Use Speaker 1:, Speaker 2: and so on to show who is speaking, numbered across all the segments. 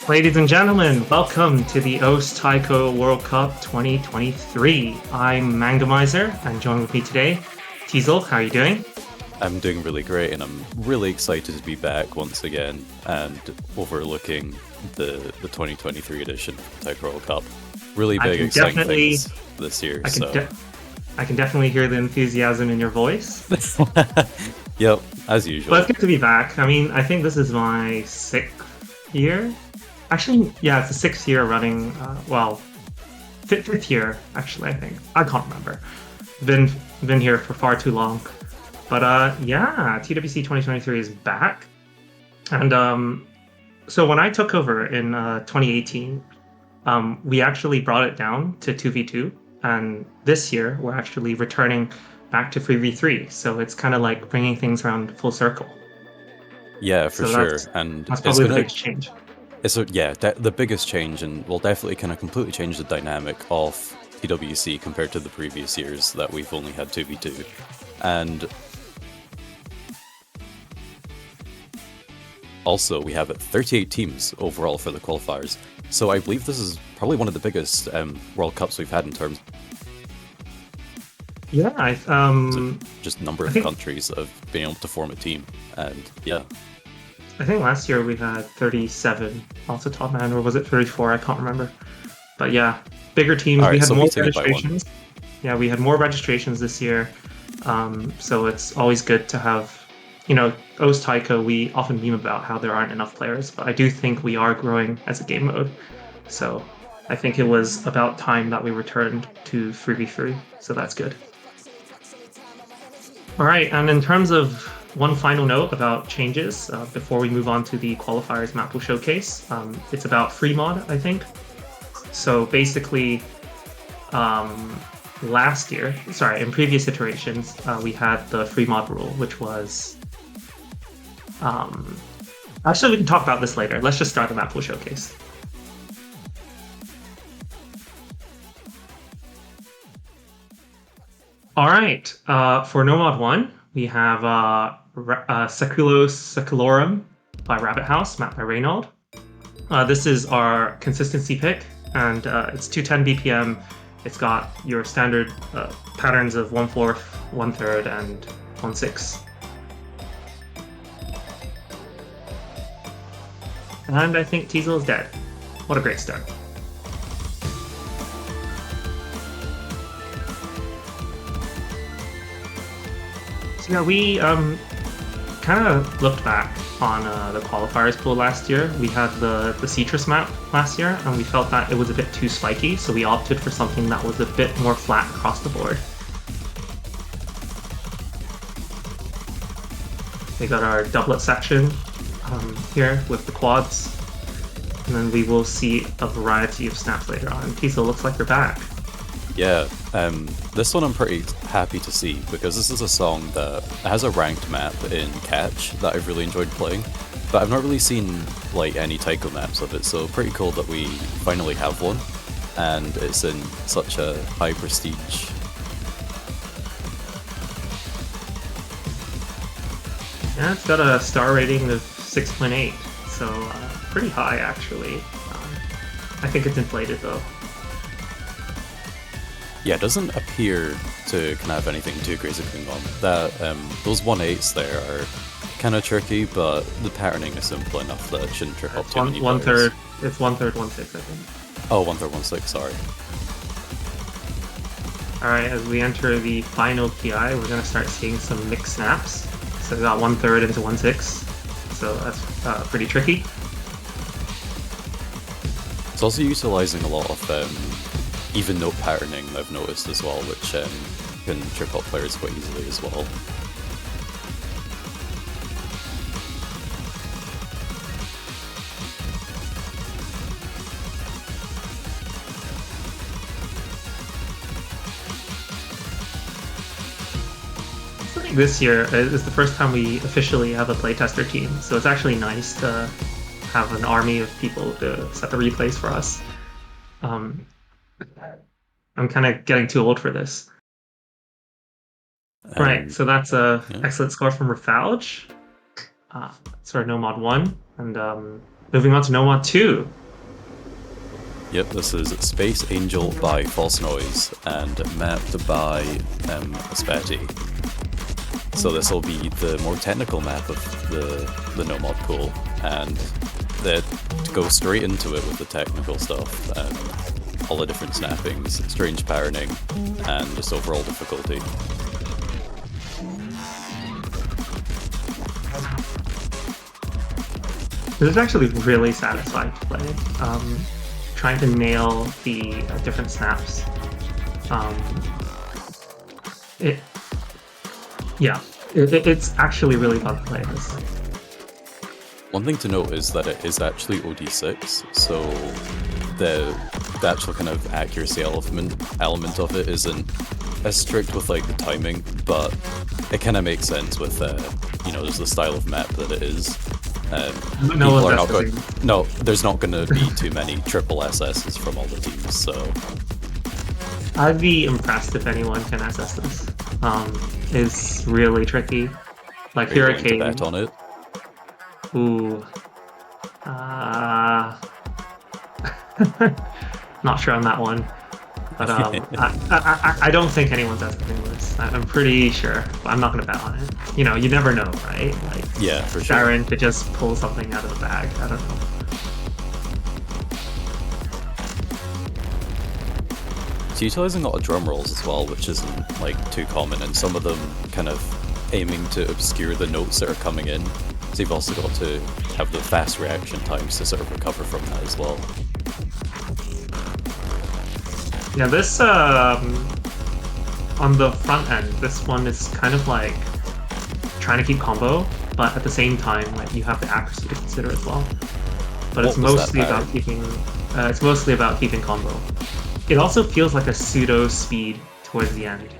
Speaker 1: Ladies and gentlemen, welcome to the OS Taiko World Cup 2023. I'm Mangamizer, and joined with me today, Teasel. How are you doing?
Speaker 2: I'm doing really great, and I'm really excited to be back once again and overlooking the 2023 edition of the Taiko World Cup. Really big, exciting things this year.
Speaker 1: I can definitely hear the enthusiasm in your voice.
Speaker 2: Yep, as usual.
Speaker 1: But it's good to be back. I mean, I think this is my 6th year. Actually, yeah, it's the 6th year running. Fifth year, actually, I think. I can't remember. Been here for far too long. But yeah, TWC 2023 is back. And so when I took over in 2018, we actually brought it down to 2v2. And this year, we're actually returning back to 3v3. So it's kind of like bringing things around full circle.
Speaker 2: Yeah, for sure. And
Speaker 1: that's probably the biggest change.
Speaker 2: The biggest change, and will definitely kind of completely change the dynamic of TWC compared to the previous years that we've only had 2v2. And also, we have 38 teams overall for the qualifiers. So I believe this is probably one of the biggest World Cups we've had in terms
Speaker 1: just
Speaker 2: number of countries that have been able to form a team. And yeah.
Speaker 1: I think last year we had 37 off the top, man, or was it 34? I can't remember. But yeah, bigger teams.
Speaker 2: Right,
Speaker 1: we had
Speaker 2: so
Speaker 1: more registrations. Yeah, we had more registrations this year. So it's always good to have, OS Taiko, we often meme about how there aren't enough players, but I do think we are growing as a game mode. So I think it was about time that we returned to 3v3. So that's good. All right, and in terms of one final note about changes before we move on to the Qualifiers Mappool Showcase. It's about free mod, I think. So basically, in previous iterations, we had the free mod rule, which was... actually, we can talk about this later. Let's just start the Mappool Showcase. All right, for No Mod 1, we have Secularum by Rabbit House, mapped by Reynald. This is our consistency pick, and it's 210 BPM. It's got your standard patterns of 1/4, 1/3, and 1/6. And I think Teasel is dead. What a great start. So yeah, we kind of looked back on the qualifiers pool last year. We had the Citrus map last year, and we felt that it was a bit too spiky, so we opted for something that was a bit more flat across the board. We got our doublet section here with the quads, and then we will see a variety of snaps later on. Teasel, looks like you're back.
Speaker 2: Yeah, this one I'm pretty happy to see, because this is a song that has a ranked map in Catch that I've really enjoyed playing, but I've not really seen like any Taiko maps of it, so pretty cool that we finally have one, and it's in such a high prestige.
Speaker 1: Yeah, it's got a star rating of 6.8, so pretty high actually. I think it's inflated though.
Speaker 2: Yeah, it doesn't appear to kind of have anything too crazy going on. That those 1/8s there are kind of tricky, but the patterning is simple enough that it shouldn't trip up too many players.
Speaker 1: It's 1/3, 1/6, I think.
Speaker 2: Oh, 1/3, 1/6, sorry.
Speaker 1: Alright, as we enter the final PI, we're going to start seeing some mixed snaps. So we got 1/3 into 1/6, so that's pretty tricky.
Speaker 2: It's also utilizing a lot of even note patterning, I've noticed as well, which can trip up players quite easily as well.
Speaker 1: I think this year is the first time we officially have a playtester team, so it's actually nice to have an army of people to set the replays for us. I'm kind of getting too old for this. Right, so that's a excellent score from Rafalge. sort of No Mod 1, and moving on to No Mod 2.
Speaker 2: Yep, this is Space Angel by False Noise and mapped by Aspeti. So this will be the more technical map of the No Mod pool, and to go straight into it with the technical stuff, all the different snappings, strange patterning, and just overall difficulty.
Speaker 1: This is actually really satisfying to play. Trying to nail the different snaps. It's actually really fun to play this.
Speaker 2: One thing to note is that it is actually OD6, so the actual kind of accuracy element of it isn't as strict with like the timing, but it kind of makes sense with just the style of map that it is. There's not going to be too many triple SSs from all the teams, so
Speaker 1: I'd be impressed if anyone can SS this. It's really tricky. Like Hurricane.
Speaker 2: Bet on it.
Speaker 1: Ooh. Not sure on that one. But I don't think anyone's SSing this. I'm pretty sure. But I'm not going to bet on it. You never know, right? Like,
Speaker 2: yeah, for sure.
Speaker 1: Darren could just pull something out of the bag. I don't know.
Speaker 2: It's utilizing a lot of drum rolls as well, which isn't like too common, and some of them kind of aiming to obscure the notes that are coming in. So you've also got to have the fast reaction times to sort of recover from that as well.
Speaker 1: Yeah, this on the front end, this one is kind of like trying to keep combo, but at the same time, like you have the accuracy to consider as well. But it's mostly about keeping. It's mostly about keeping combo. It also feels like a pseudo speed towards the end,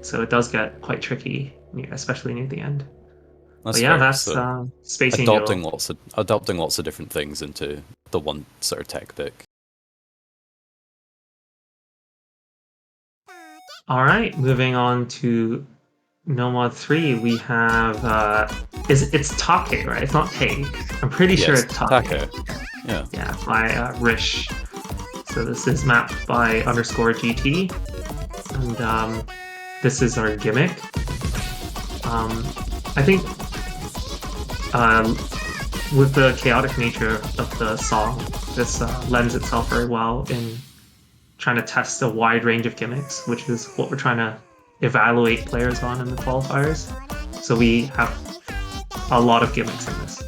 Speaker 1: so it does get quite tricky, especially near the end.
Speaker 2: That's
Speaker 1: Space Angel.
Speaker 2: Adopting lots of different things into the one sort of tech pick.
Speaker 1: All right, moving on to No Mod 3, we have it's Take, right? It's not Take. I'm pretty sure it's Take.
Speaker 2: Yeah.
Speaker 1: Yeah, by Rish. So this is mapped by _GT, and this is our gimmick. I think with the chaotic nature of the song, this lends itself very well in trying to test a wide range of gimmicks, which is what we're trying to evaluate players on in the qualifiers. So we have a lot of gimmicks in this.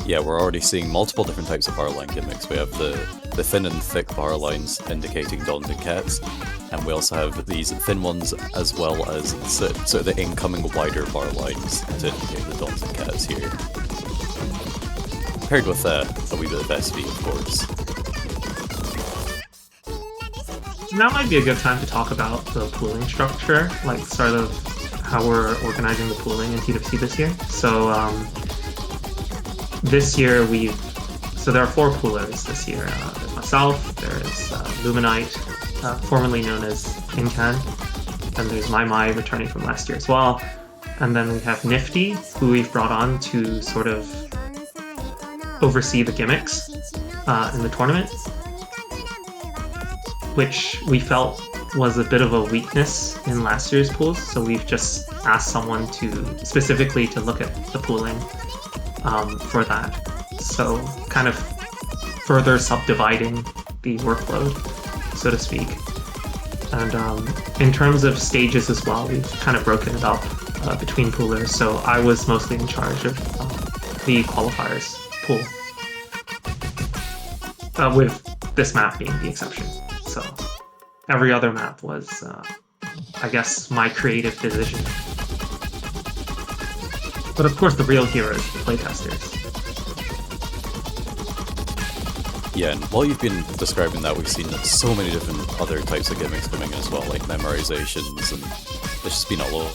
Speaker 2: Yeah, we're already seeing multiple different types of bar line gimmicks. We have the thin and thick bar lines indicating dons and cats, and we also have these thin ones as well as sort of the incoming wider bar lines to indicate the dons and cats here. Paired with a wee bit of SV, of course.
Speaker 1: Now might be a good time to talk about the pooling structure, like sort of how we're organizing the pooling in TWC this year. So this year so there are 4 poolers this year. There's myself, there's Luminite, formerly known as Incan, and there's My returning from last year as well. And then we have Nifty, who we've brought on to sort of oversee the gimmicks in the tournament, which we felt was a bit of a weakness in last year's pools, so we've just asked someone specifically to look at the pooling for that. So kind of further subdividing the workload, so to speak. And in terms of stages as well, we've kind of broken it up between poolers. So I was mostly in charge of the qualifiers pool, with this map being the exception. So every other map was, I guess, my creative decision. But of course, the real heroes, the playtesters.
Speaker 2: Yeah, and while you've been describing that, we've seen so many different other types of gimmicks coming in as well, like memorizations, and it's just been all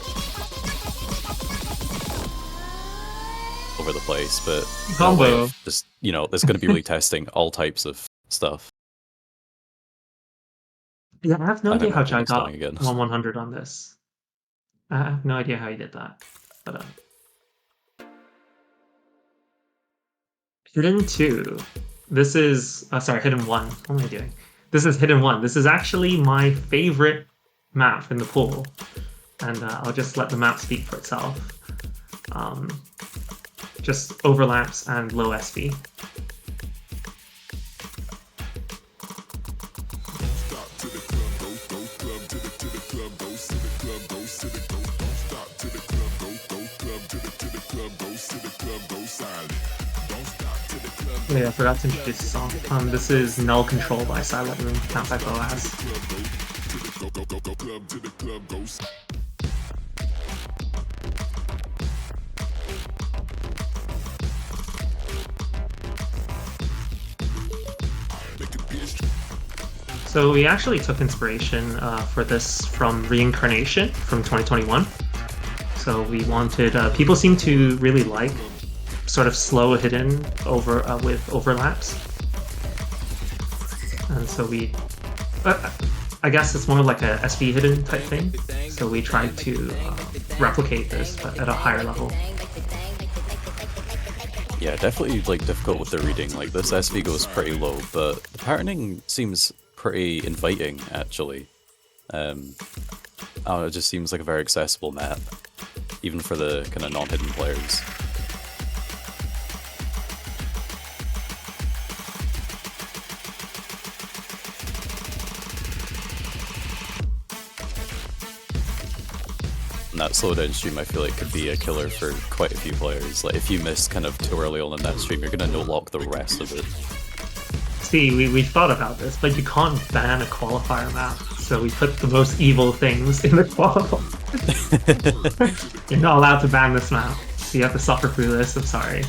Speaker 2: over the place. But
Speaker 1: combo,
Speaker 2: just there's going to be really testing all types of stuff.
Speaker 1: Yeah, I have no idea how Jai got 100 on this. I have no idea how he did that, but Hidden 2. This is sorry, Hidden 1. What am I doing? This is Hidden 1. This is actually my favorite map in the pool, and I'll just let the map speak for itself. Just overlaps and low SV. Yeah, I forgot to introduce the song. This is Null Control by Silent Moon, Count by Boaz. So we actually took inspiration for this from Reincarnation from 2021. So we wanted, people seem to really like sort of slow hidden with overlaps. And so we, I guess it's more like a SV hidden type thing. So we tried to replicate this, but at a higher level.
Speaker 2: Yeah, definitely like difficult with the reading. Like this SV goes pretty low, but the patterning seems pretty inviting actually. I don't know, it just seems like a very accessible map, even for the kind of non-hidden players. And that slowdown stream I feel like could be a killer for quite a few players. Like if you miss kind of too early on in that stream, you're gonna no-lock the rest of it.
Speaker 1: See, we thought about this, but you can't ban a qualifier map, so we put the most evil things in the qualifier. You're not allowed to ban this map, so you have to suffer through this. I'm sorry.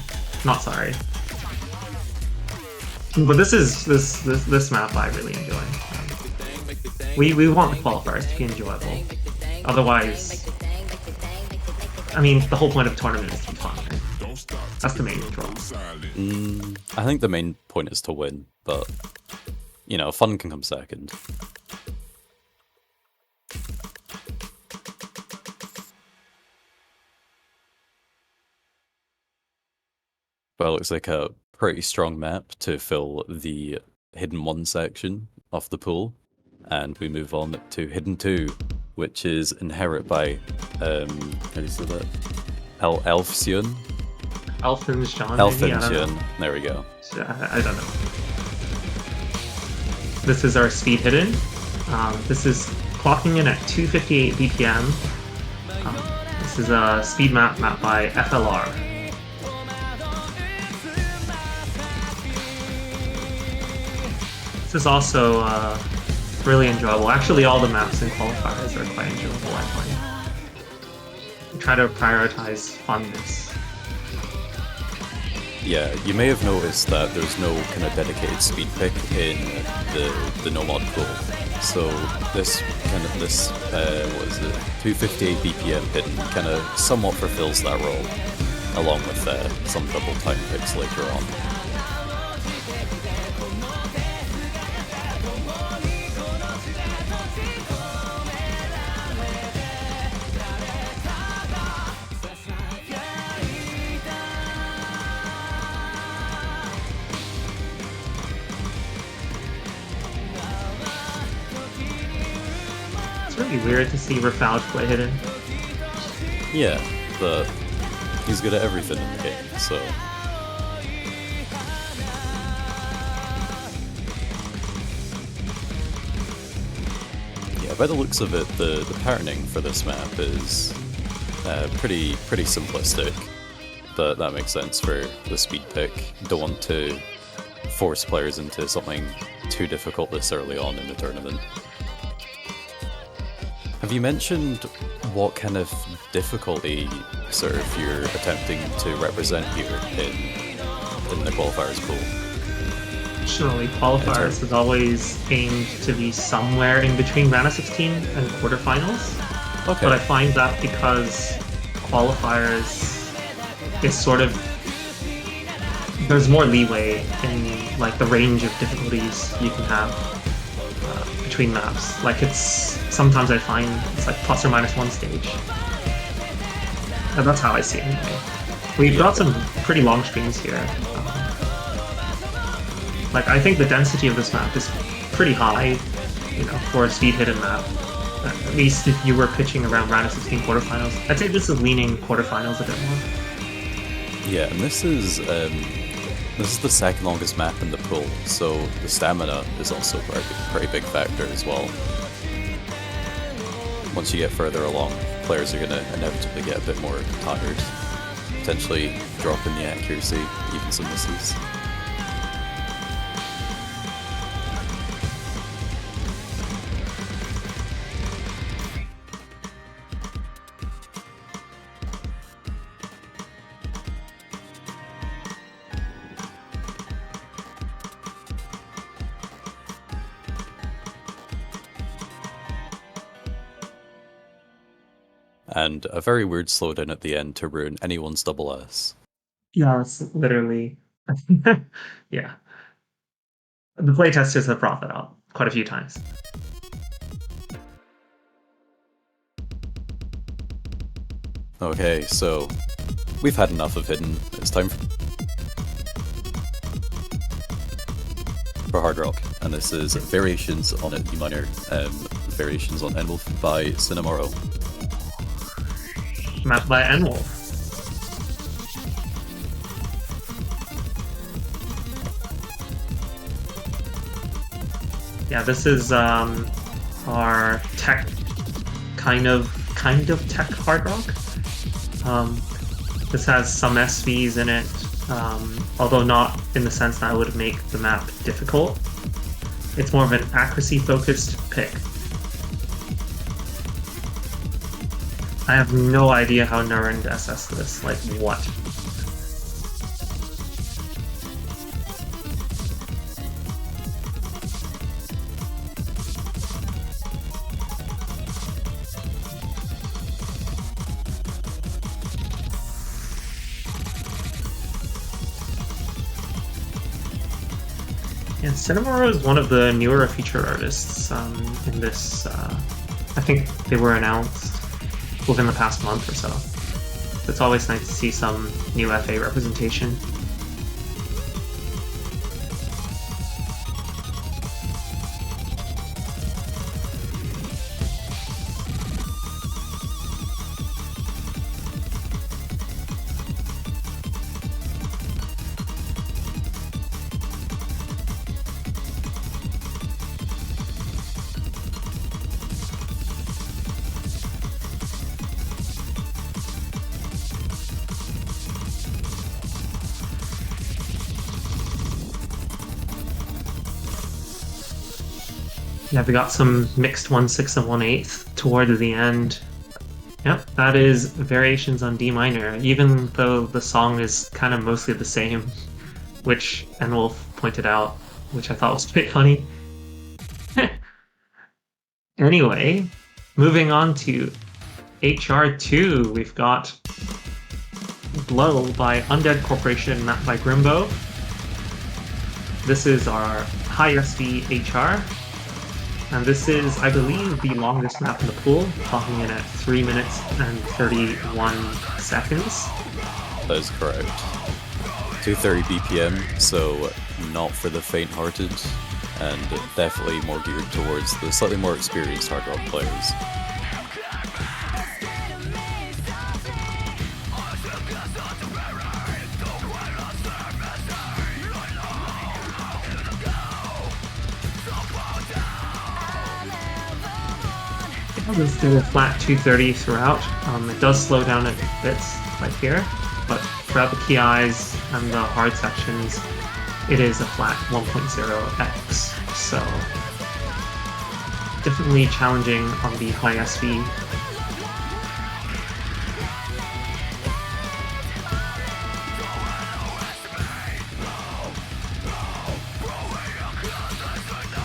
Speaker 1: Not sorry. But this map I really enjoy. We want the qualifiers to be enjoyable. Otherwise, I mean, the whole point of a tournament is to be fun, right? That's the main draw.
Speaker 2: I think the main point is to win, but, you know, fun can come second. But it looks like a pretty strong map to fill the Hidden 1 section of the pool. And we move on to Hidden 2, which is Inherit by, how do you say that? Elfsion?
Speaker 1: Elfenshon.
Speaker 2: Elfenshon, there we go.
Speaker 1: I don't know. This is our speed hidden. This is clocking in at 258 BPM. This is a speed map by FLR. This is also really enjoyable. Actually, all the maps in qualifiers are quite enjoyable, I find. We try to prioritize funness.
Speaker 2: Yeah, you may have noticed that there's no kind of dedicated speed pick in the Nomad pool. So this what is it, 258 BPM hidden kind of somewhat fulfills that role, along with some double time picks later on.
Speaker 1: It's really weird to see Rafal play hidden.
Speaker 2: Yeah, but he's good at everything in the game, so... Yeah, by the looks of it, the patterning for this map is pretty simplistic, but that makes sense for the speed pick. Don't want to force players into something too difficult this early on in the tournament. Have you mentioned what kind of difficulty sort of you're attempting to represent here in the qualifiers pool?
Speaker 1: Traditionally, qualifiers has always aimed to be somewhere in between round of 16 and quarterfinals.
Speaker 2: Okay.
Speaker 1: But I find that because qualifiers is sort of, there's more leeway in like the range of difficulties you can have between maps. Like sometimes I find it's like plus or minus one stage. And that's how I see it anyway. We've got some pretty long streams here. Like, I think the density of this map is pretty high, you know, for a speed hidden map. At least if you were pitching around round of 16 quarterfinals. I'd say this is leaning quarterfinals a bit more.
Speaker 2: Yeah, and this is the second longest map in the pool, so the stamina is also a pretty big factor as well. Once you get further along, players are going to inevitably get a bit more tired, potentially dropping the accuracy, even some misses. And a very weird slowdown at the end to ruin anyone's double S.
Speaker 1: Yeah, it's literally... yeah. The playtesters have brought that up quite a few times.
Speaker 2: Okay, so we've had enough of Hidden. It's time for Hard Rock, and this is Variations on E minor, Variations on Enwolf by Cinnamoro.
Speaker 1: Mapped by Enwolf. Yeah, this is our tech kind of tech hard rock. This has some SVs in it, although not in the sense that would make the map difficult. It's more of an accuracy-focused pick. I have no idea how Nurend assessed this. Like, what? Yeah, Cinnamoro is one of the newer feature artists in this. I think they were announced within the past month or so. It's always nice to see some new FA representation. Yeah, we got some mixed 1/6 and 1/8 toward the end. Yep, that is Variations on D minor, even though the song is kind of mostly the same, which Enwolf pointed out, which I thought was pretty funny. Anyway, moving on to HR2, we've got Blow by Undead Corporation, mapped by Grimbo. This is our high SV HR. And this is, I believe, the longest map in the pool, clocking in at 3 minutes and 31 seconds.
Speaker 2: That is correct. 230 BPM, so not for the faint-hearted, and definitely more geared towards the slightly more experienced hard rock players.
Speaker 1: Let's do a flat 230 throughout. It does slow down at bits like here, but throughout the key eyes and the hard sections, it is a flat 1.0x. So definitely challenging on the high SV.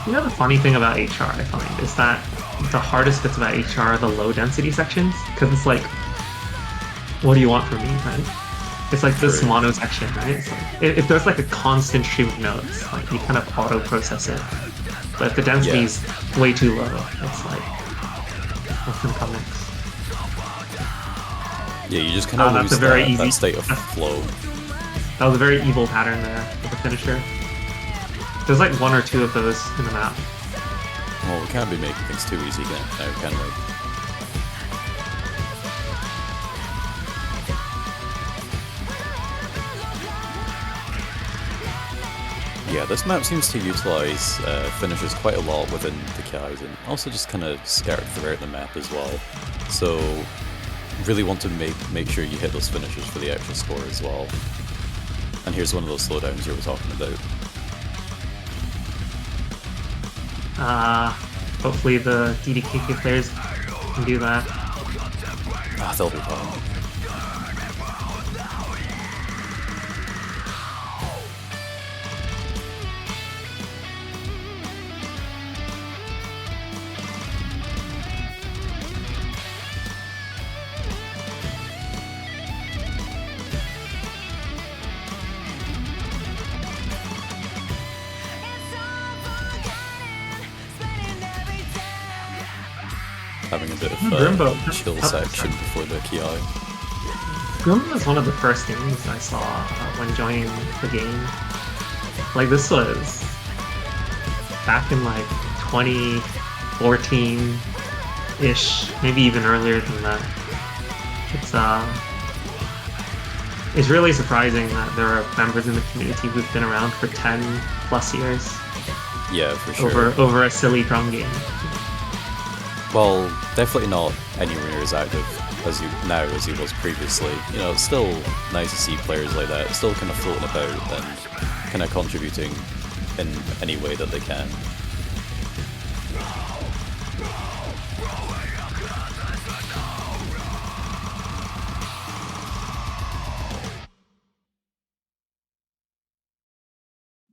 Speaker 1: You know, the funny thing about HR, I find, is that the hardest bits about HR are the low density sections, because it's like, what do you want from me, right? It's like this mono section, right? It's like, if there's like a constant stream of notes, like you kind of auto process it. But if the density is way too low, it's like, what's gonna come next?
Speaker 2: Yeah, you just kind of lose that, that state of flow.
Speaker 1: That was a very evil pattern there with the finisher. There's like one or two of those in the map.
Speaker 2: Well, we can't be making things too easy now, can we? Yeah, this map seems to utilize finishes quite a lot within the Kiais, and also just kind of scattered throughout the map as well. So, really want to make sure you hit those finishes for the extra score as well. And here's one of those slowdowns you were talking about.
Speaker 1: Hopefully the DDKK players can do that.
Speaker 2: Ah, they'll be fine. Having a bit of chill section before the Ki.
Speaker 1: Grimbo was one of the first games I saw when joining the game. Like, this was back in like 2014-ish, maybe even earlier than that. It's really surprising that there are members in the community who've been around for 10 plus years.
Speaker 2: Yeah, for sure.
Speaker 1: Over a silly drum game.
Speaker 2: Well, definitely not anywhere near as active as he was previously. You know, it's still nice to see players like that still kind of floating about and kind of contributing in any way that they can.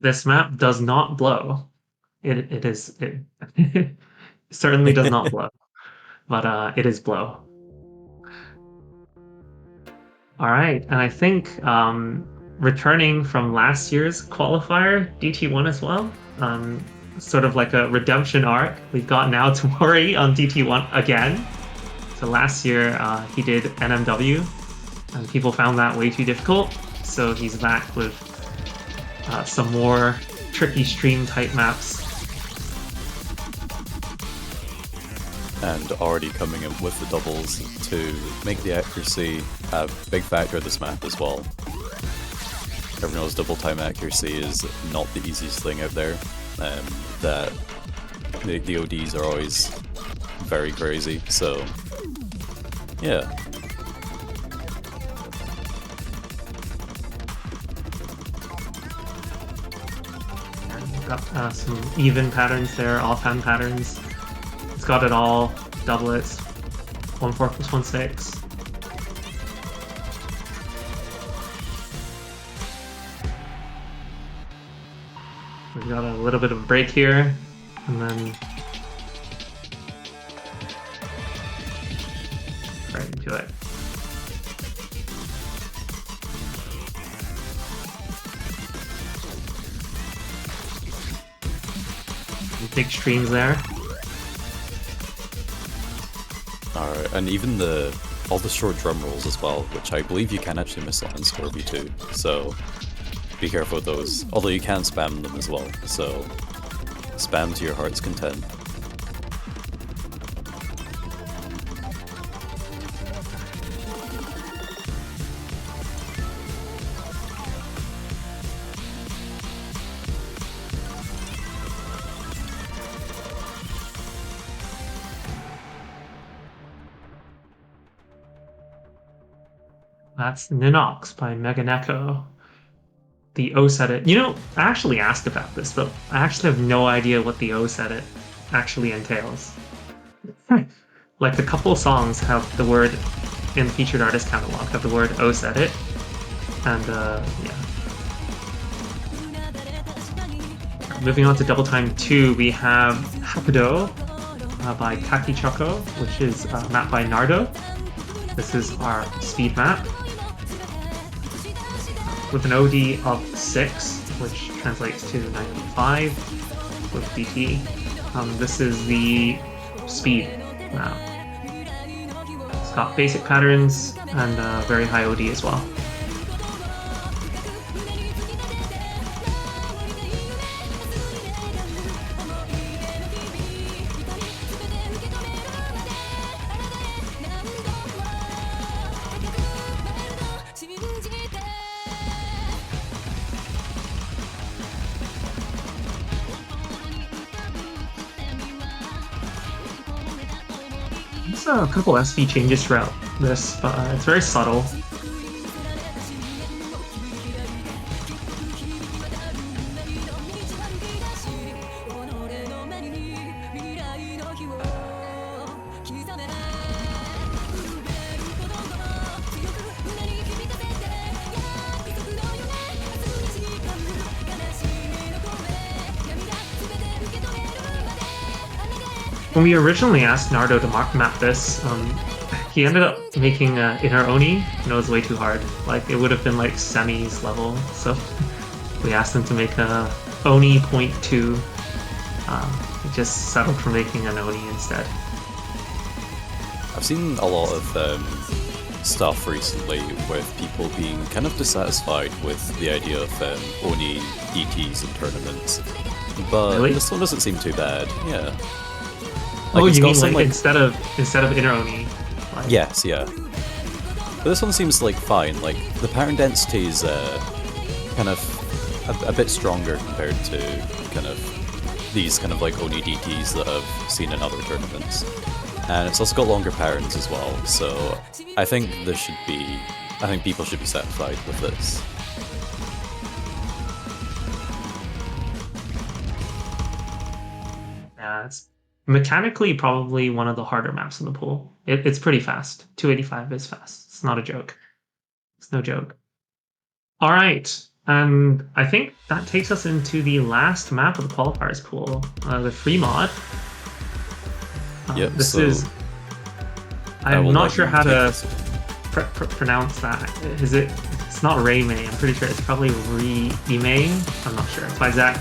Speaker 1: This map does not blow. It certainly does not blow, but it is blow. All right, and I think returning from last year's qualifier, DT1 as well, sort of like a redemption arc, we've got now Tamori on DT1 again. So last year he did NMW, and people found that way too difficult, so he's back with some more tricky stream type maps.
Speaker 2: And already coming in with the doubles to make the accuracy a big factor of this map as well. Everyone knows double time accuracy is not the easiest thing out there, that the ODs are always very crazy, so yeah.
Speaker 1: Got some even patterns there, offhand patterns. It's got it all, doublets, 1-4 plus 1-6. We've got a little bit of a break here, and then right into it. Big streams there.
Speaker 2: Alright, and even all the short drum rolls as well, which I believe you can actually miss on Score V2, so be careful with those. Although you can spam them as well, so spam to your heart's content.
Speaker 1: That's Ninox by Meganeko. The OS edit. You know, I actually asked about this, but I actually have no idea what the OS edit actually entails. Like, the couple songs have the word in the featured artist catalog, have the word OS edit, and yeah. Moving on to Double Time 2, we have Hakudo by Kaki Choco, which is mapped by Nardo. This is our speed map with an OD of 6, which translates to 9.5 with DT. This is the speed map. It's got basic patterns and very high OD as well. There's a couple SV changes throughout this, but it's very subtle. When we originally asked Nardo to map this, he ended up making Inner Oni, and it was way too hard. Like, it would have been like semis level, so we asked him to make a Oni .2. He just settled for making an Oni instead.
Speaker 2: I've seen a lot of stuff recently with people being kind of dissatisfied with the idea of Oni DTs in tournaments. But
Speaker 1: Really?
Speaker 2: this one doesn't seem too bad, yeah.
Speaker 1: Oh,
Speaker 2: it's
Speaker 1: you
Speaker 2: got
Speaker 1: mean
Speaker 2: some,
Speaker 1: like instead of Inner Oni? Like...
Speaker 2: Yes, yeah. But this one seems like fine. Like the pattern density is kind of a bit stronger compared to kind of these kind of like Oni DTs that I've seen in other tournaments, and it's also got longer patterns as well. So I think people should be satisfied with this.
Speaker 1: Yeah, it's mechanically probably one of the harder maps in the pool. It's pretty fast. 285 is fast. It's not a joke. It's no joke. All right, and I think that takes us into the last map of the qualifiers pool, the free mod.
Speaker 2: Yep.
Speaker 1: This is. I'm not sure how to pronounce that. Is it? It's not Reimei. I'm pretty sure it's probably Reimei. I'm not sure. It's by Zach.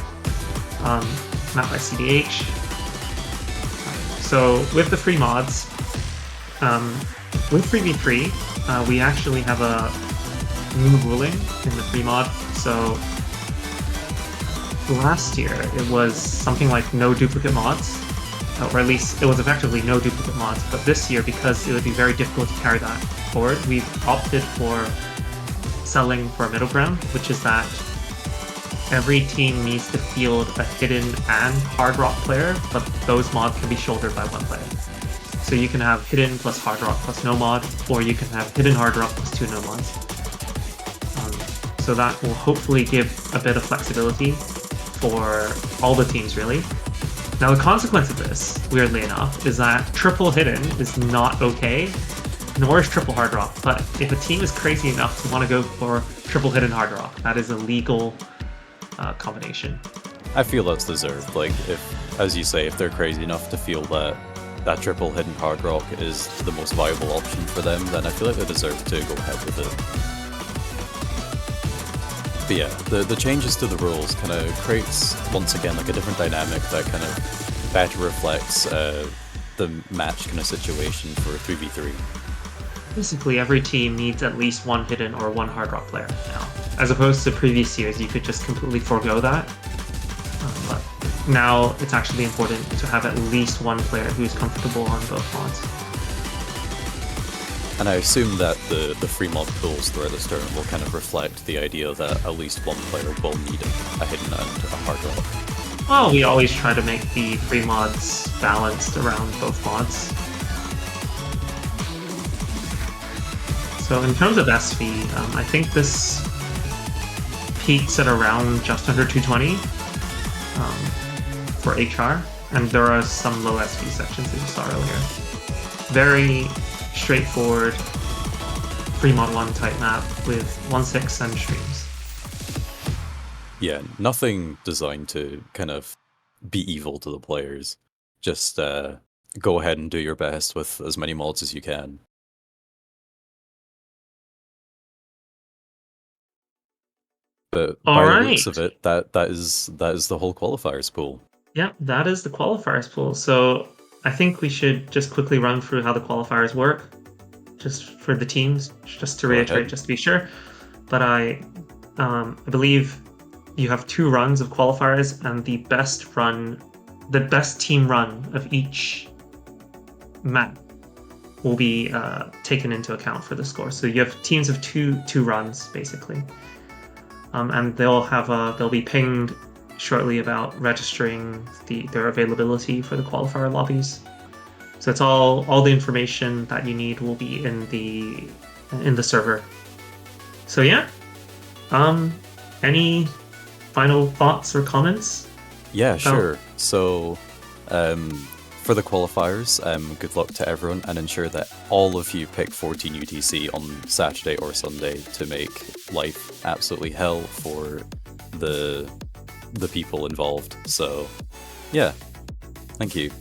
Speaker 1: Map by CDH. So with the free mods, with 3v3, we actually have a new ruling in the free mod. So last year it was something like no duplicate mods, or at least it was effectively no duplicate mods. But this year, because it would be very difficult to carry that forward, we've opted for selling for a middle ground, which is that every team needs to field a hidden and hard rock player, but those mods can be shouldered by one player. So you can have hidden plus hard rock plus no mod, or you can have hidden hard rock plus 2 no mods. So that will hopefully give a bit of flexibility for all the teams, really. Now the consequence of this, weirdly enough, is that triple hidden is not okay, nor is triple hard rock. But if a team is crazy enough to want to go for triple hidden hard rock, that is a legal combination.
Speaker 2: I feel that's deserved. Like, if, as you say, if they're crazy enough to feel that that triple hidden hard rock is the most viable option for them, then I feel like they deserve to go ahead with it. But yeah, the changes to the rules kind of creates, once again, like a different dynamic that kind of better reflects the match kind of situation for 3v3.
Speaker 1: Basically, every team needs at least one hidden or one hard rock player now. As opposed to previous years, you could just completely forego that. But now it's actually important to have at least one player who's comfortable on both mods.
Speaker 2: And I assume that the free mod pools throughout this tournament will kind of reflect the idea that at least one player will need a hidden and a hard rock.
Speaker 1: Well, we always try to make the free mods balanced around both mods. So in terms of SV, I think this peaks at around just under 220 for HR, and there are some low SV sections that you saw earlier. Very straightforward free mod 1 type map with 1/6 and streams.
Speaker 2: Yeah, nothing designed to kind of be evil to the players. Just go ahead and do your best with as many mods as you can. But by the looks of it, that is the whole qualifiers pool.
Speaker 1: Yeah, that is the qualifiers pool. So I think we should just quickly run through how the qualifiers work, just for the teams, just to reiterate, just to be sure. But I believe you have 2 runs of qualifiers, and the best team run of each map will be taken into account for the score. So you have teams of two runs basically. And they'll be pinged shortly about registering their availability for the qualifier lobbies. So it's all the information that you need will be in the server. So yeah, any final thoughts or comments?
Speaker 2: Yeah, sure. So, for the qualifiers, good luck to everyone, and ensure that all of you pick 14 UTC on Saturday or Sunday to make life absolutely hell for the people involved. So, yeah, thank you.